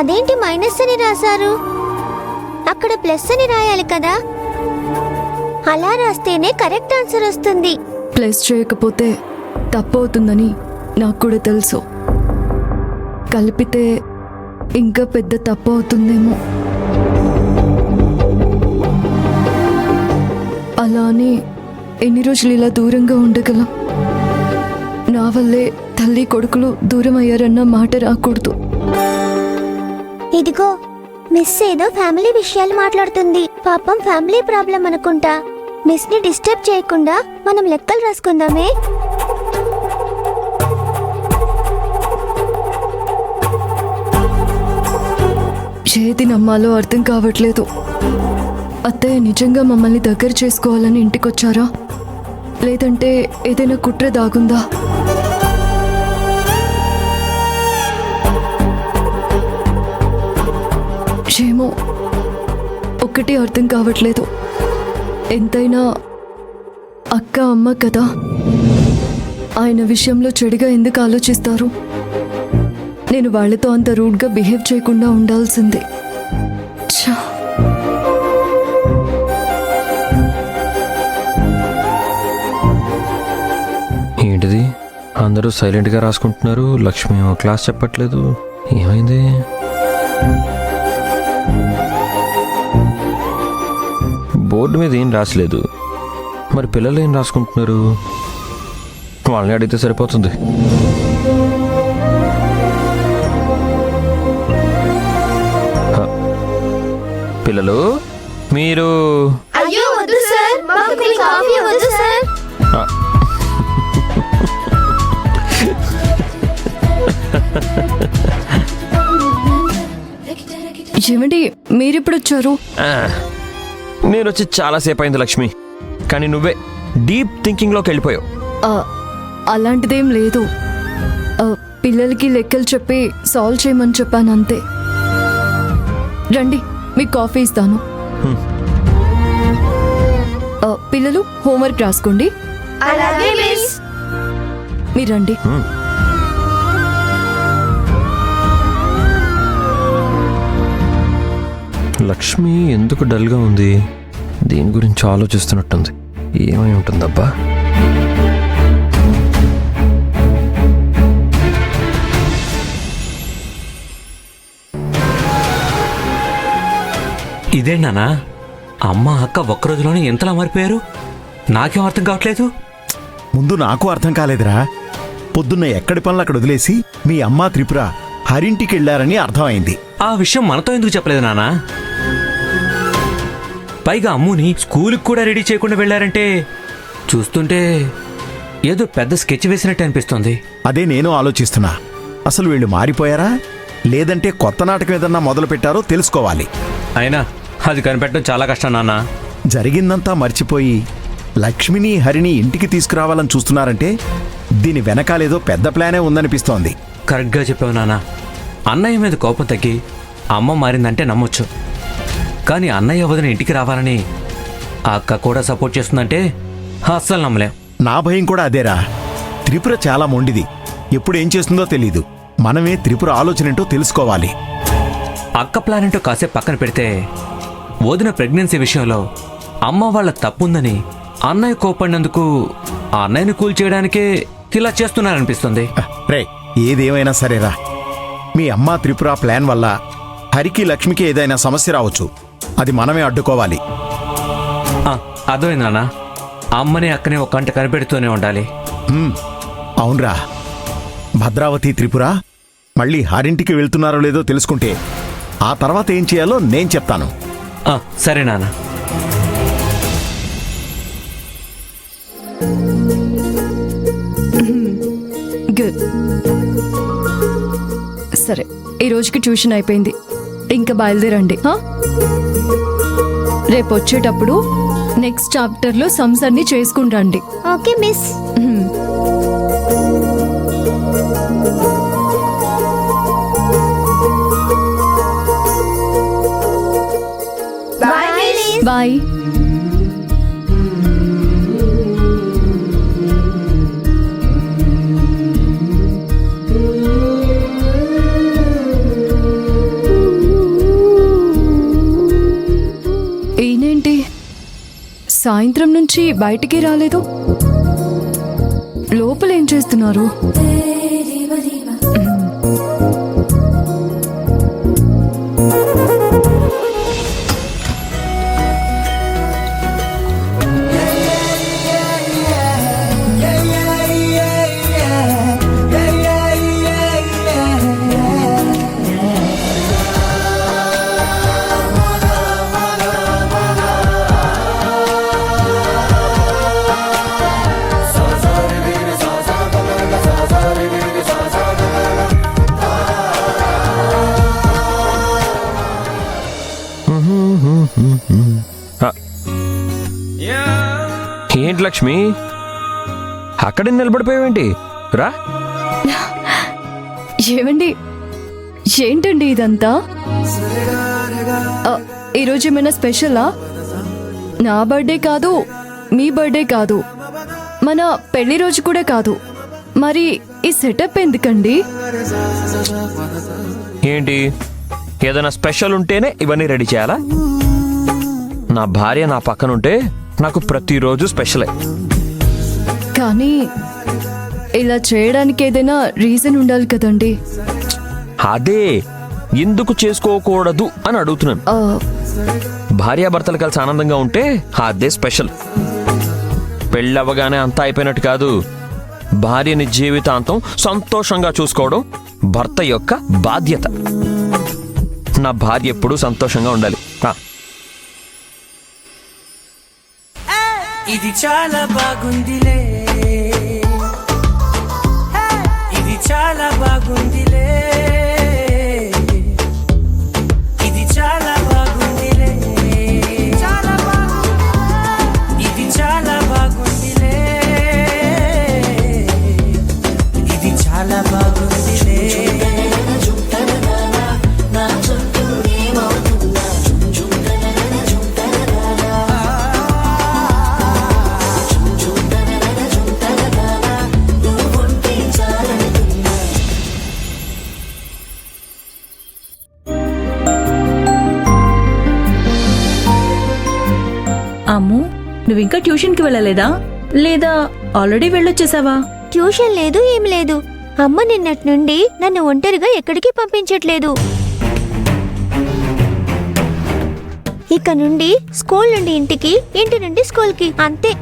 అదేంటి మైనస్ అని రాశారు? అక్కడ ప్లస్ అని రాయాలి కదా. అలా రాస్తేనే కరెక్ట్ ఆన్సర్ వస్తుంది. ప్లస్ చేయకపోతే తప్పు అవుతుందని నాకు కూడా తెలుసు. కలిపితే ఇంకా పెద్ద తప్పు అవుతుందేమో. అలా అని ఎన్ని రోజులు ఇలా దూరంగా ఉండగలం? నా వల్లే తల్లి కొడుకులు దూరం అయ్యారన్న మాట రాకూడదు. ఇదిగో మిస్ ఏదో ఫ్యామిలీ విషయాలు మాట్లాడుతుంది. పాపం ఫ్యామిలీ ప్రాబ్లం అనుకుంటా. మిస్ ని డిస్టర్బ్ చేయకుండా మనం లెక్కలు రాసుకుందామే. ఏది నమ్మాలో అర్థం కావట్లేదు. అత్తయ్య నిజంగా మమ్మల్ని దగ్గర చేసుకోవాలని ఇంటికొచ్చారా, లేదంటే ఏదైనా కుట్ర దాగుందా? ఏమో ఒక్కటి అర్థం కావట్లేదు. ఎంతైనా అక్క అమ్మ కదా, ఆయన విషయంలో చెడుగా ఎందుకు ఆలోచిస్తారు? నేను వాళ్ళతో అంత రూడ్గా బిహేవ్ చేయకుండా ఉండాల్సిందే. ఛా! ఏంటిది, అందరూ సైలెంట్గా రాసుకుంటున్నారు, లక్ష్మి క్లాస్ చెప్పట్లేదు, ఏమైంది? బోర్డు మీద ఏం రాసలేదు, మరి పిల్లలు ఏం రాసుకుంటున్నారు? వాళ్ళని అడిగితే సరిపోతుంది. పిల్లలు మీరు అయ్యో వద్దు సార్, మాకు కాఫీ వద్దు సార్. ఏమండి మీరెప్పుడు వచ్చారు? నేను వచ్చి చాలాసేపు అయింది లక్ష్మి, కానీ నువ్వే డీప్ థింకింగ్లోకి వెళ్ళిపోయావు. అలాంటిదేం లేదు. పిల్లలకి లెక్కలు చెప్పి సాల్వ్ చేయమని చెప్పాను అంతే. రండి మీకు కాఫీ ఇస్తాను. పిల్లలు హోంవర్క్ రాసుకోండి. మీరు రండి. లక్ష్మి ఎందుకు డల్గా ఉంది? దీని గురించి ఆలోచిస్తున్నట్టుంది. ఏమై ఉంటుందబ్బా? ఇదేంటన్నా, అమ్మ అక్క ఒక్కరోజులోనే ఎంతలా మారిపోయారు? నాకేం అర్థం కావట్లేదు. ముందు నాకు అర్థం కాలేదురా. పొద్దున్న ఎక్కడి పనులు అక్కడ వదిలేసి మీ అమ్మ త్రిపుర హరింటికి వెళ్ళారని అర్థమైంది. ఆ విషయం మనతో ఎందుకు చెప్పలేదు నాన్నా? పైగా అమ్ముని స్కూల్కి కూడా రెడీ చేయకుండా వెళ్ళారంటే చూస్తుంటే ఏదో పెద్ద స్కెచ్ వేసినట్టు అనిపిస్తుంది. అదే నేను ఆలోచిస్తున్నా. అసలు వీళ్ళు మారిపోయారా, లేదంటే కొత్త నాటకం ఏదన్నా మొదలు పెట్టారో తెలుసుకోవాలి. అయినా అది కనిపెట్టడం చాలా కష్టం నాన్న. జరిగిందంతా మర్చిపోయి లక్ష్మిని హరిని ఇంటికి తీసుకురావాలని చూస్తున్నారంటే దీని వెనకాలేదో పెద్ద ప్లానే ఉందనిపిస్తోంది. కరెక్ట్గా చెప్పావు నాన్న. అన్నయ్య మీద కోపం తగ్గి అమ్మ మారిందంటే నమ్మొచ్చు, కానీ అన్నయ్య వదిన ఇంటికి రావాలని ఆ అక్క కూడా సపోర్ట్ చేస్తుందంటే అస్సలు నమ్మలేం. నా భయం కూడా అదేరా. త్రిపుర చాలా మొండిది, ఎప్పుడేం చేస్తుందో తెలీదు. మనమే త్రిపుర ఆలోచనేంటో తెలుసుకోవాలి. అక్క ప్లాన్ ఏంటో కాసేపు పక్కన పెడితే వదిన ప్రెగ్నెన్సీ విషయంలో అమ్మ వాళ్ళ తప్పుందని అన్నయ్య కోపడినందుకు ఆ అన్నయ్యని కూల్ చేయడానికే ఇలా చేస్తున్నారనిపిస్తుంది. రే, ఏదేమైనా సరేరా, మీ అమ్మ త్రిపుర ప్లాన్ వల్ల హరికి లక్ష్మికి ఏదైనా సమస్య రావచ్చు. అది మనమే అడ్డుకోవాలి. అర్థమైంది నాన్న. అమ్మని అక్కని ఒక కంట కనిపెడుతూనే ఉండాలి. అవునరా. భద్రావతి త్రిపుర మళ్ళీ హరింటికి వెళ్తున్నారో లేదో తెలుసుకుంటే ఆ తర్వాత ఏం చేయాలో నేను చెప్తాను. సరే నాన్న. గుడ్. సరే, ఈ రోజుకి ట్యూషన్ అయిపోయింది, ఇంకా బయలుదేరండి. రేపు వచ్చేటప్పుడు నెక్స్ట్ చాప్టర్లో సమ్స్ అన్ని చేసుకుంటండి. Okay miss. బాయ్. సాయంత్రం నుంచి బయటికి రాలేదు. లోపల ఏం చేస్తున్నారు? ఏంటి లక్ష్మి, అక్కడే నిలబడిపోయావేంటి? రా. ఏమండి, ఏంటండి ఇదంతా? ఈరోజు ఏమైనా స్పెషలా? నా బర్త్డే కాదు, మీ బర్త్డే కాదు, మన పెళ్లి రోజు కూడా కాదు. మరి ఈ సెటప్ ఎందుకండి? ఏంటి, ఏదైనా స్పెషల్ ఉంటేనే ఇవన్నీ రెడీ చేయాలా? నా భార్య నా పక్కనుంటే నాకు ప్రతిరోజు స్పెషలే. కానీ ఇలా చేయడానికి ఏదైనా రీజన్ ఉండాలి కదండి. అదే ఎందుకు చేసుకోకూడదు అని అడుగుతున్నాను. భార్యాభర్తలు కలిసి ఆనందంగా ఉంటే అదే స్పెషల్. పెళ్ళవగానే అంతా అయిపోయినట్టు కాదు. భార్యని జీవితాంతం సంతోషంగా చూసుకోవడం భర్త యొక్క బాధ్యత. నా భార్య ఎప్పుడూ సంతోషంగా ఉండాలి. ఇది చాలా బాగుందిలే, ఇది చాలా బాగుందిలే, ఇది చాలా బాగుందిలే, చాలా బాగుంది, ఇది చాలా బాగుందిలే, ఇది చాలా బాగుందిలే. అమ్ము, నువ్వింకా ట్యూషన్కి వెళ్ళలేదా? లేదా ఆల్రెడీ వెళ్ళొచ్చేసావా? ట్యూషన్ లేదు, ఏం లేదు. అమ్మ నిన్నటి నుండి నన్ను ఒంటరిగా ఎక్కడికి పంపించట్లేదు. ఇక నుండి స్కూల్ నుండి ఇంటికి, ఇంటి నుండి స్కూల్కి, అంతే.